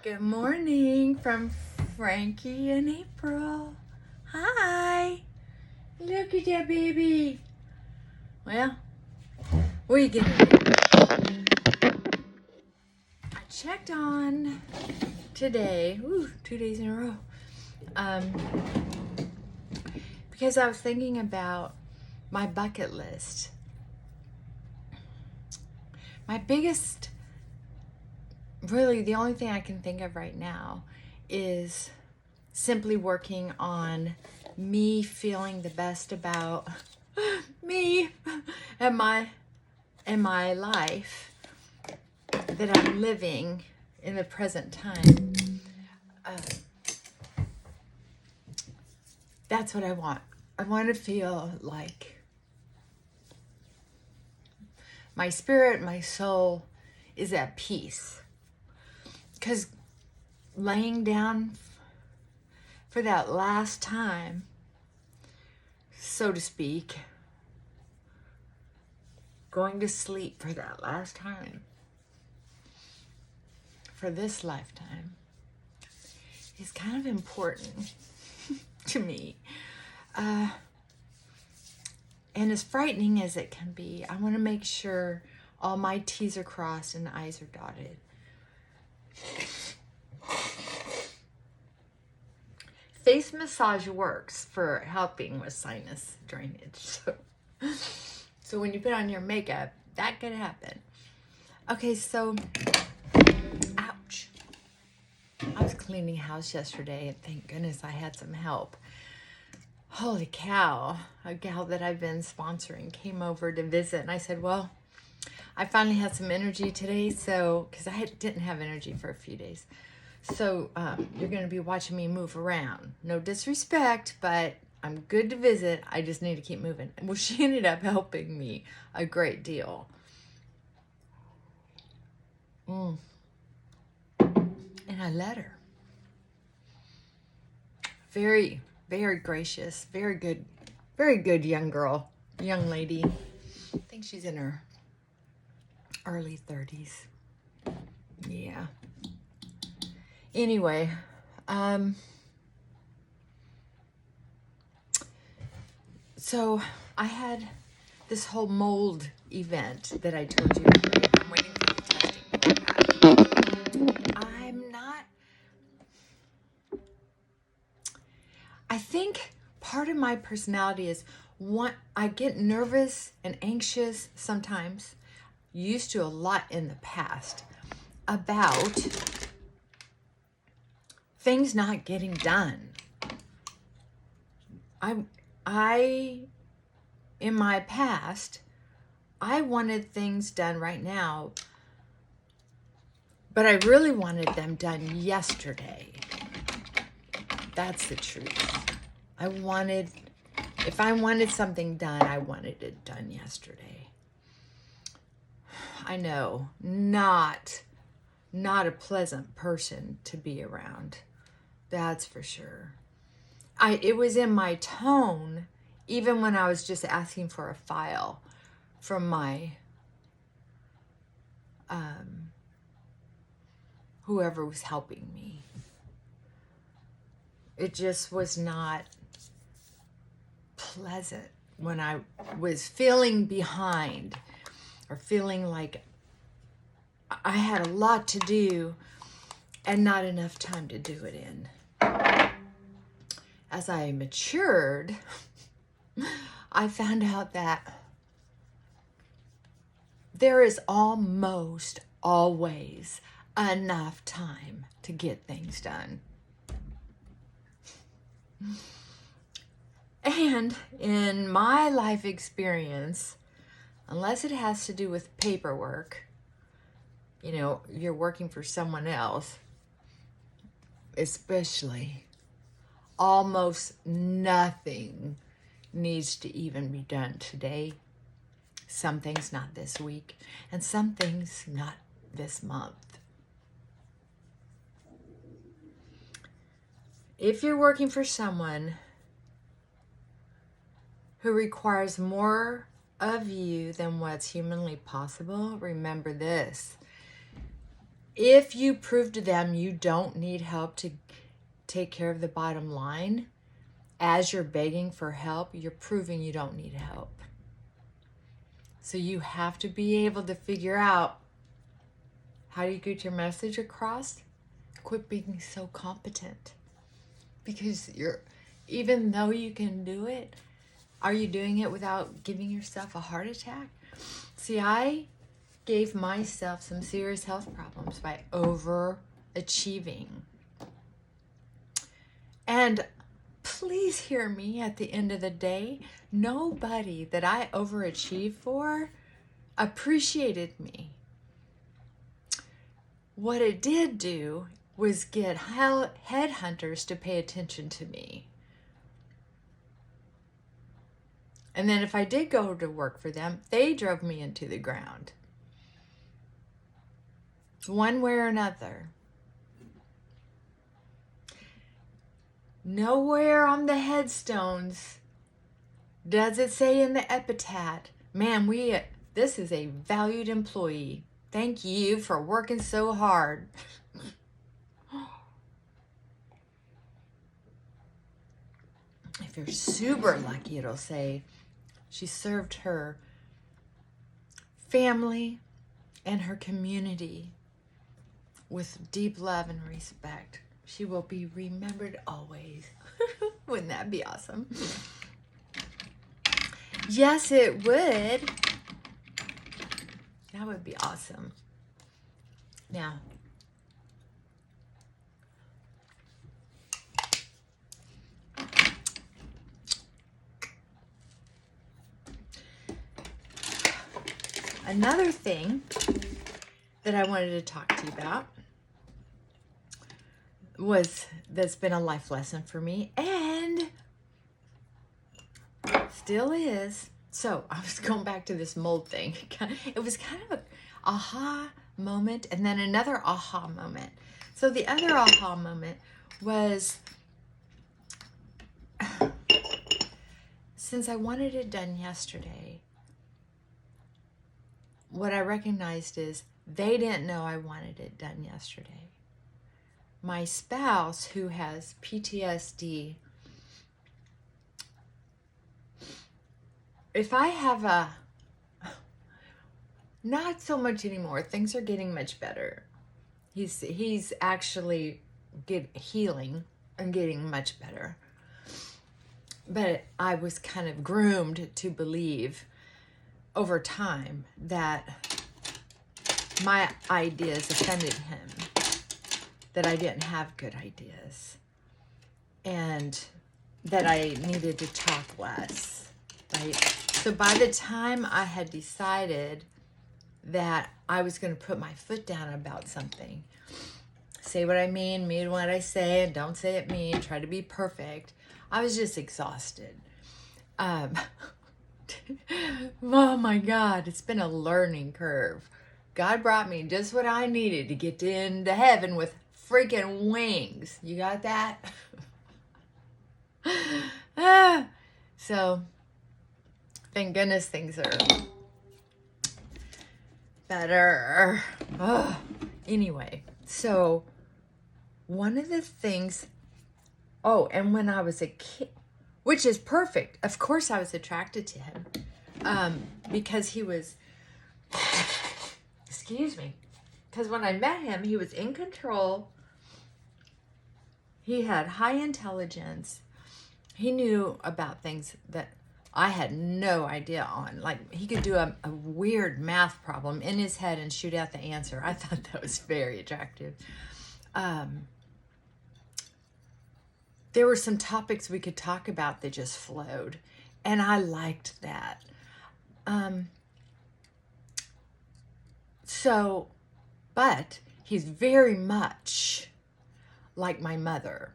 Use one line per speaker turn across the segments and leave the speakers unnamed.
Good morning from Frankie and April. Hi. Look at that baby. Well, what are you gonna do? I checked on today, 2 days in a row, because I was thinking about my bucket list. My biggest, really the only thing I can think of right now is simply working on me feeling the best about me and my life that I'm living in the present time. That's what I want. I want to feel like my spirit, my soul is at peace. Because laying down for that last time, so to speak, going to sleep for that last time, for this lifetime, is kind of important to me. And as frightening as it can be, I want to make sure all my T's are crossed and I's are dotted. Face massage works for helping with sinus drainage. So when you put on your makeup, that could happen. Okay, so, ouch. I was cleaning house yesterday, and thank goodness I had some help. Holy cow, a gal that I've been sponsoring came over to visit, and I said, well, I finally had some energy today, so, because I didn't have energy for a few days. So you're going to be watching me move around. No disrespect, but I'm good to visit. I just need to keep moving. Well, she ended up helping me a great deal. And I let her. Very, very gracious, very good young girl, young lady. I think she's in her early 30s. Yeah. Anyway, so I had this whole mold event that I told you about. I'm waiting for the testing for that. I think part of my personality is I get nervous and anxious sometimes, used to a lot in the past, about things not getting done. In my past, I wanted things done right now, but I really wanted them done yesterday. That's the truth. If I wanted something done, I wanted it done yesterday. I know, not a pleasant person to be around. That's for sure. It was in my tone, even when I was just asking for a file from my whoever was helping me. It just was not pleasant when I was feeling behind or feeling like I had a lot to do and not enough time to do it in. As I matured, I found out that there is almost always enough time to get things done. And in my life experience, unless it has to do with paperwork, you're working for someone else, especially, almost nothing needs to even be done today. Some things not this week, and some things not this month. If you're working for someone who requires more of you than what's humanly possible, remember this. If you prove to them you don't need help to take care of the bottom line, as you're begging for help, you're proving you don't need help. So you have to be able to figure out, how do you get your message across? Quit being so competent. Because even though you can do it, are you doing it without giving yourself a heart attack? See, I gave myself some serious health problems by overachieving. And please hear me, at the end of the day, nobody that I overachieved for appreciated me. What it did do was get headhunters to pay attention to me. And then if I did go to work for them, they drove me into the ground. One way or another. Nowhere on the headstones does it say in the epitaph, man, this is a valued employee. Thank you for working so hard. If you're super lucky, it'll say she served her family and her community with deep love and respect. She will be remembered always. Wouldn't that be awesome? Yes, it would. That would be awesome. Now, another thing that I wanted to talk to you about that's been a life lesson for me, and still is. So I was going back to this mold thing. It was kind of an aha moment, and then another aha moment. So the other aha moment was, since I wanted it done yesterday, what I recognized is they didn't know I wanted it done yesterday. My spouse, who has PTSD, if I have not so much anymore, things are getting much better. He's actually healing and getting much better. But I was kind of groomed to believe over time that my ideas offended him, that I didn't have good ideas, and that I needed to talk less, right? So by the time I had decided that I was going to put my foot down about something, say what I mean what I say, and don't say it mean, try to be perfect, I was just exhausted. Oh my God, it's been a learning curve. God brought me just what I needed to get into heaven with freaking wings. You got that? So, thank goodness things are better. Anyway, so one of the things, and when I was a kid, which is perfect. Of course I was attracted to him because he was, excuse me, because when I met him, he was in control. He had high intelligence. He knew about things that I had no idea on. Like, he could do a weird math problem in his head and shoot out the answer. I thought that was very attractive. There were some topics we could talk about that just flowed, and I liked that. But he's very much like my mother,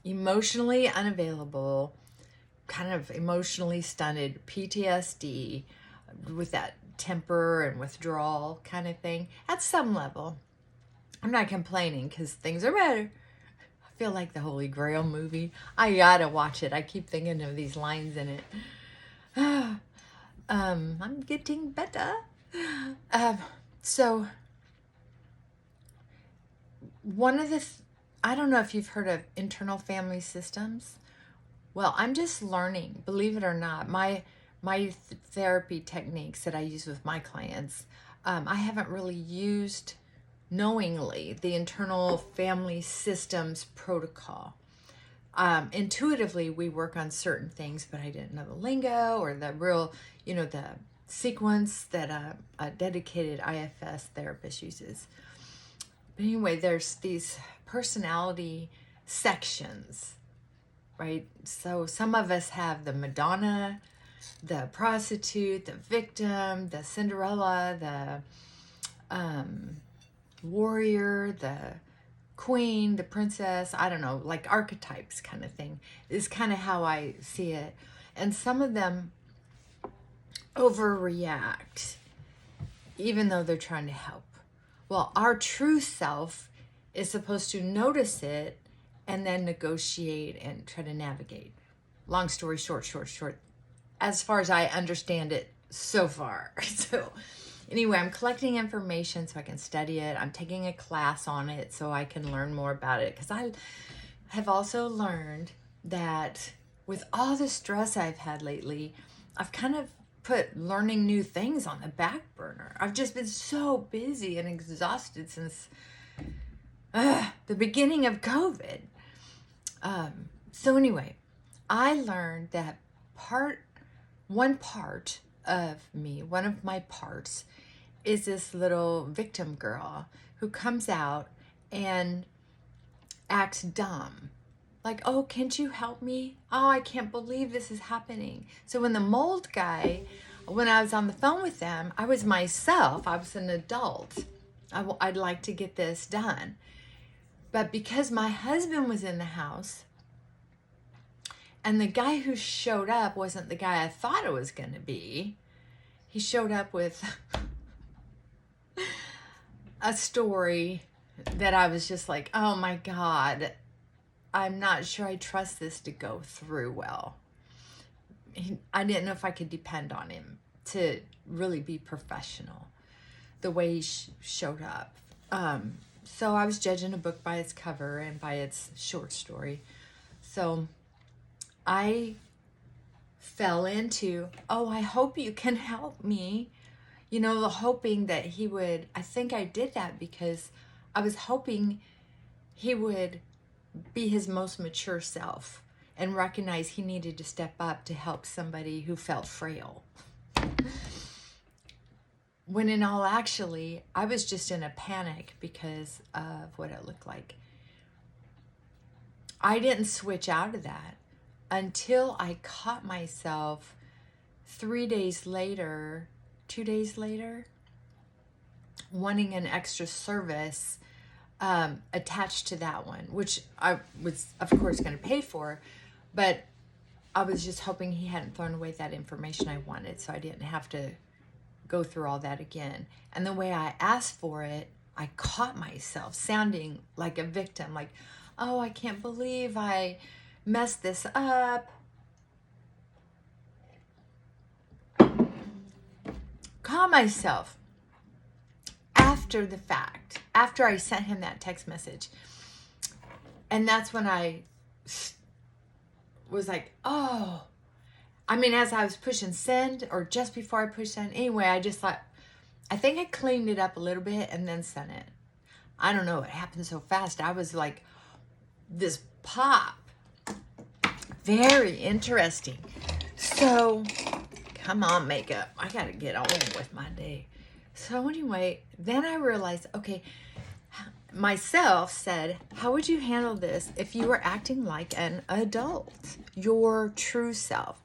emotionally unavailable, kind of emotionally stunted, PTSD, with that temper and withdrawal kind of thing at some level. I'm not complaining because things are better. I feel like the Holy Grail movie. I gotta watch it. I keep thinking of these lines in it. I'm getting better. So one of the, I don't know if you've heard of internal family systems. Well, I'm just learning, believe it or not, my therapy techniques that I use with my clients, I haven't really used knowingly the internal family systems protocol. Intuitively, we work on certain things, but I didn't know the lingo or the real, the sequence that a dedicated IFS therapist uses. But anyway, there's these personality sections, right? So some of us have the Madonna, the prostitute, the victim, the Cinderella, the warrior, the queen, the princess, I don't know, like archetypes kind of thing is kind of how I see it. And some of them overreact, even though they're trying to help. Well, our true self is supposed to notice it and then negotiate and try to navigate. Long story short, as far as I understand it so far. So anyway, I'm collecting information so I can study it. I'm taking a class on it so I can learn more about it. Because I have also learned that with all the stress I've had lately, I've kind of put learning new things on the back burner. I've just been so busy and exhausted since the beginning of COVID. So anyway, I learned that one of my parts is this little victim girl who comes out and acts dumb. Like, oh, can't you help me? Oh, I can't believe this is happening. So when the mold guy, when I was on the phone with them, I was myself. I was an adult. I'd like to get this done. But because my husband was in the house, and the guy who showed up wasn't the guy I thought it was going to be, he showed up with a story that I was just like, oh my God, I'm not sure I trust this to go through well. I didn't know if I could depend on him to really be professional the way he showed up. So I was judging a book by its cover and by its short story. So I fell into, oh, I hope you can help me. Hoping that he would, I think I did that because I was hoping he would be his most mature self and recognize he needed to step up to help somebody who felt frail. When in all actually, I was just in a panic because of what it looked like. I didn't switch out of that until I caught myself 2 days later, wanting an extra service attached to that one, which I was, of course, going to pay for, but I was just hoping he hadn't thrown away that information I wanted, so I didn't have to go through all that again. And the way I asked for it, I caught myself sounding like a victim, like, oh, I can't believe I messed this up. Caught myself after the fact, after I sent him that text message. And that's when I was like, oh, I mean, as I was pushing send, or just before I pushed send, anyway, I just thought, I think I cleaned it up a little bit and then sent it. I don't know, it happened so fast. I was like, this pop. Very interesting. So, come on, makeup. I gotta get on with my day. So anyway, then I realized, okay, myself said, how would you handle this if you were acting like an adult, your true self?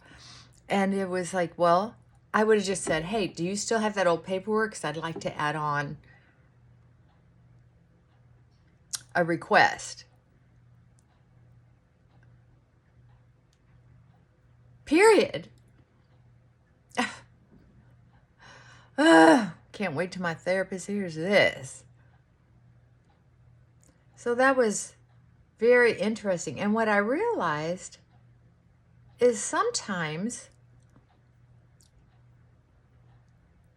And it was like, well, I would have just said, hey, do you still have that old paperwork? Because I'd like to add on a request. Period. Can't wait till my therapist hears this. So that was very interesting. And what I realized is sometimes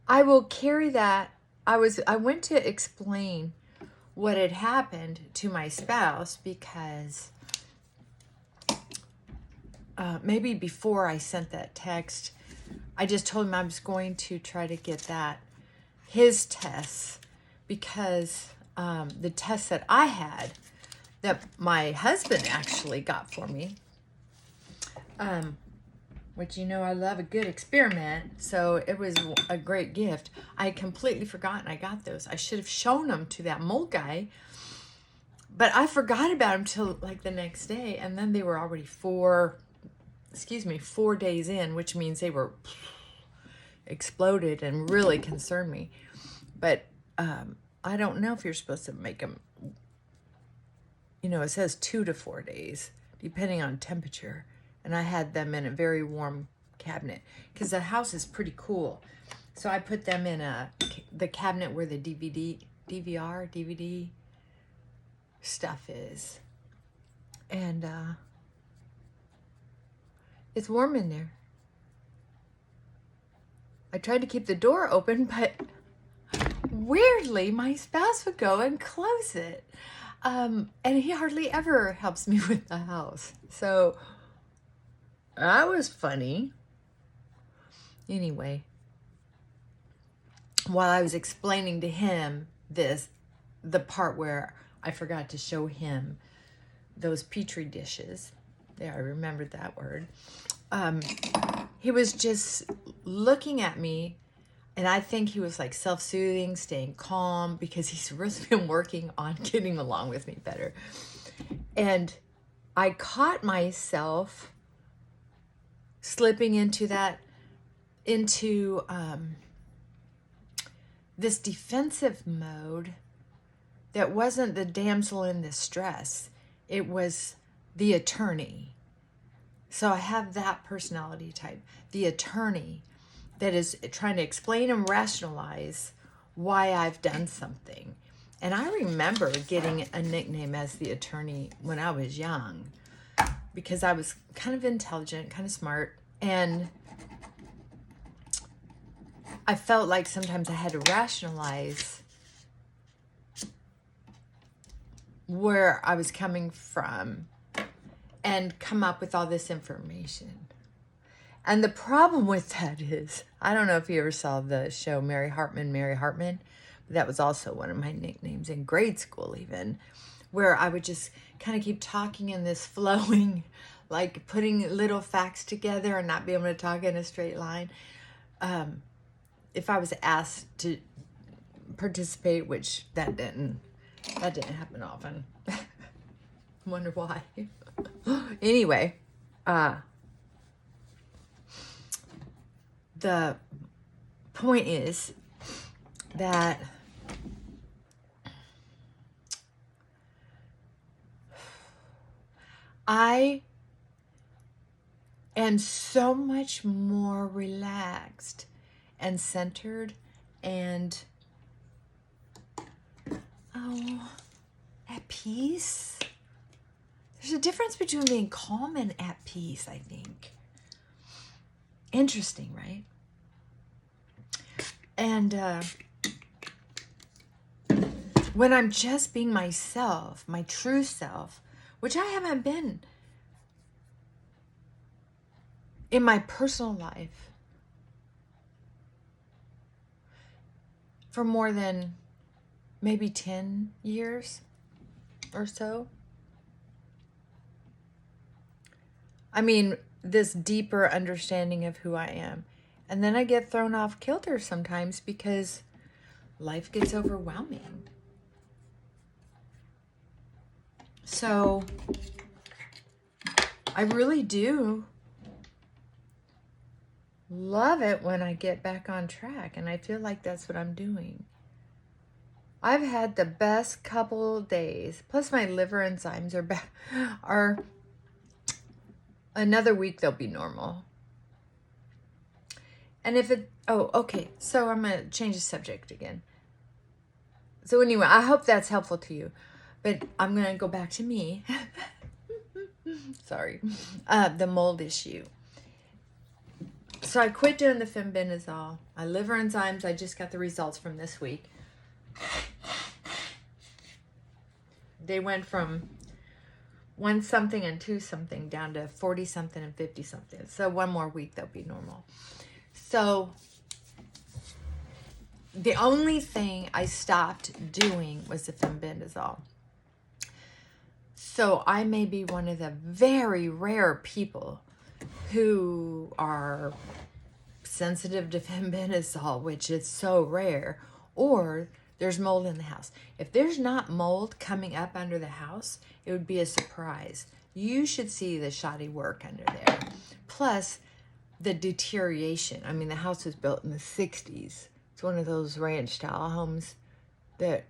I will carry that. I went to explain what had happened to my spouse, because maybe before I sent that text, I just told him I was going to try to get his tests, because the tests that I had, that my husband actually got for me, which, you know, I love a good experiment, so it was a great gift. I had completely forgotten I got those. I should have shown them to that mold guy, but I forgot about them till like the next day, and then they were already 4 days in, which means they were exploded and really concerned me. But I don't know if you're supposed to make them, you know, it says 2 to 4 days, depending on temperature. And I had them in a very warm cabinet, because the house is pretty cool. So I put them in the cabinet where the DVD stuff is. And it's warm in there. I tried to keep the door open, but weirdly, my spouse would go and close it. And he hardly ever helps me with the house. So that was funny. Anyway, while I was explaining to him the part where I forgot to show him those Petri dishes, yeah, I remembered that word. He was just looking at me, and I think he was like self-soothing, staying calm, because he's really been working on getting along with me better. And I caught myself slipping into this defensive mode that wasn't the damsel in distress. It was the attorney. So I have that personality type, the attorney that is trying to explain and rationalize why I've done something. And I remember getting a nickname as the attorney when I was young, because I was kind of intelligent, kind of smart, and I felt like sometimes I had to rationalize where I was coming from and come up with all this information. And the problem with that is, I don't know if you ever saw the show Mary Hartman, but that was also one of my nicknames in grade school even, where I would just kind of keep talking in this flowing, like putting little facts together and not be able to talk in a straight line. If I was asked to participate, which that didn't happen often. Wonder why. Anyway, the point is that I am so much more relaxed and centered and at peace. There's a difference between being calm and at peace, I think. Interesting, right? And when I'm just being myself, my true self, which I haven't been in my personal life for more than maybe 10 years or so. I mean, this deeper understanding of who I am. And then I get thrown off kilter sometimes because life gets overwhelming. So I really do love it when I get back on track, and I feel like that's what I'm doing. I've had the best couple days, plus my liver enzymes are back, are another week they'll be normal. And if it, okay, so I'm going to change the subject again. So anyway, I hope that's helpful to you, but I'm going to go back to me. Sorry. The mold issue. So I quit doing the fenbendazole. My liver enzymes, I just got the results from this week. They went from 1 something and 2 something down to 40 something and 50 something. So 1 more week they'll be normal. So the only thing I stopped doing was the fenbendazole. So I may be one of the very rare people who are sensitive to fenbendazole, which is so rare, or there's mold in the house. If there's not mold coming up under the house, it would be a surprise. You should see the shoddy work under there. Plus the deterioration. I mean, the house was built in the 60s. It's one of those ranch style homes that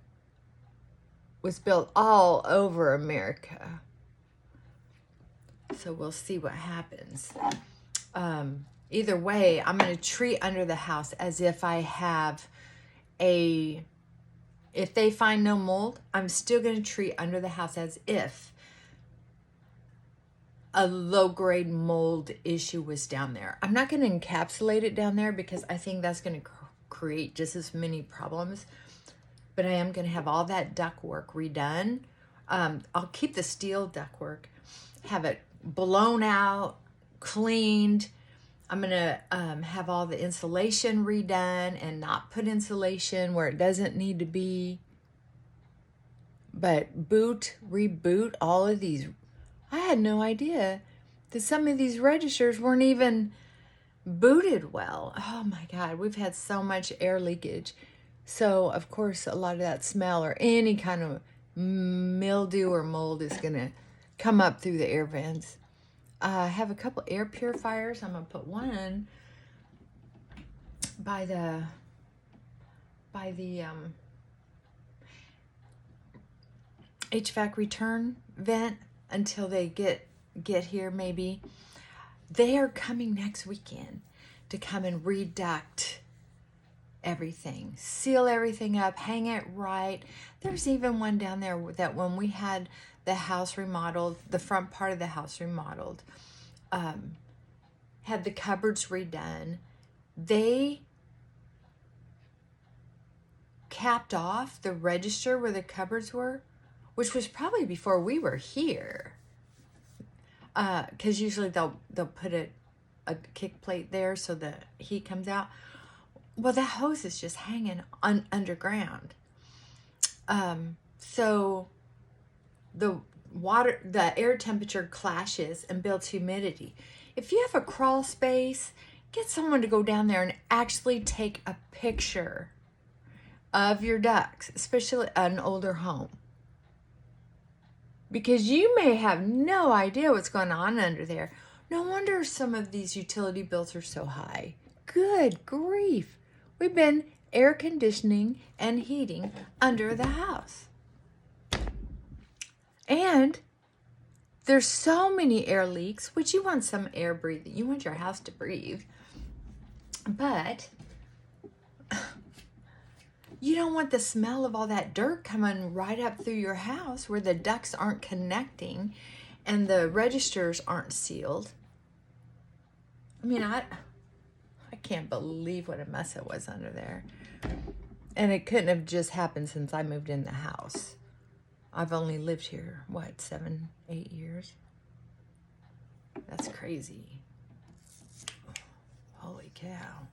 was built all over America. So we'll see what happens. Either way, I'm going to treat under the house as if I have if they find no mold, I'm still going to treat under the house as if a low-grade mold issue was down there. I'm not going to encapsulate it down there because I think that's going to create just as many problems. But I am going to have all that ductwork redone. I'll keep the steel ductwork, have it blown out, cleaned. I'm going to have all the insulation redone and not put insulation where it doesn't need to be. But reboot all of these. I had no idea that some of these registers weren't even booted well. Oh my God, we've had so much air leakage. So, of course, a lot of that smell or any kind of mildew or mold is going to come up through the air vents. I have a couple air purifiers. I'm going to put one by the HVAC return vent until they get here maybe. They are coming next weekend to come and reduct everything, seal everything up, hang it right. There's even one down there that when we had the house remodeled, the front part of the house remodeled, had the cupboards redone. They capped off the register where the cupboards were, which was probably before we were here. Because usually they'll put a kick plate there so the heat comes out. Well, that hose is just hanging underground. So the air temperature clashes and builds humidity. If you have a crawl space, get someone to go down there and actually take a picture of your ducts, especially an older home. Because you may have no idea what's going on under there. No wonder some of these utility bills are so high. Good grief. We've been air conditioning and heating under the house. And there's so many air leaks, which you want some air breathing. You want your house to breathe. But you don't want the smell of all that dirt coming right up through your house where the ducts aren't connecting and the registers aren't sealed. I mean, I can't believe what a mess it was under there. And it couldn't have just happened since I moved in the house. I've only lived here, 7, 8 years? That's crazy. Holy cow.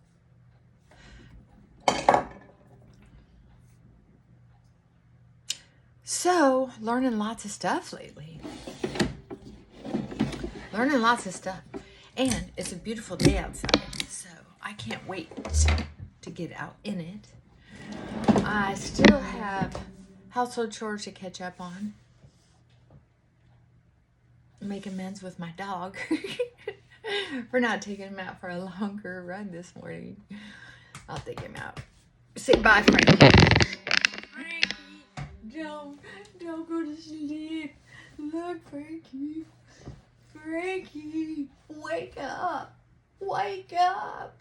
So, learning lots of stuff lately. Learning lots of stuff. And it's a beautiful day outside, so I can't wait to get out in it. I still have household chores to catch up on. Make amends with my dog for not taking him out for a longer run this morning. I'll take him out. Say bye, Frankie. Don't go to sleep. Look, Frankie. Frankie, wake up. Wake up.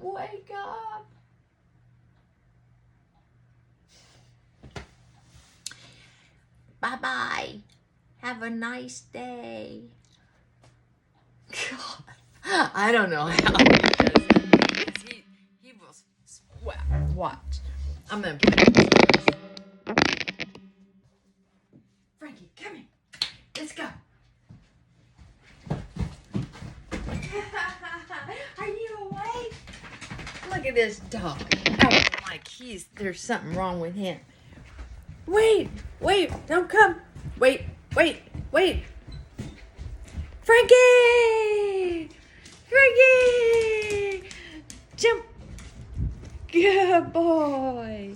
Wake up. Bye-bye. Have a nice day. God, I don't know how he does it. He will, well, watch. I'm going to put it. Frankie, come here. Let's go. Are you awake? Look at this dog. Oh, like there's something wrong with him. Wait, don't come. Wait. Frankie! Jump. Good boy.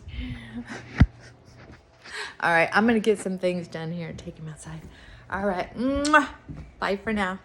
All right, I'm going to get some things done here and take him outside. All right. Mwah. Bye for now.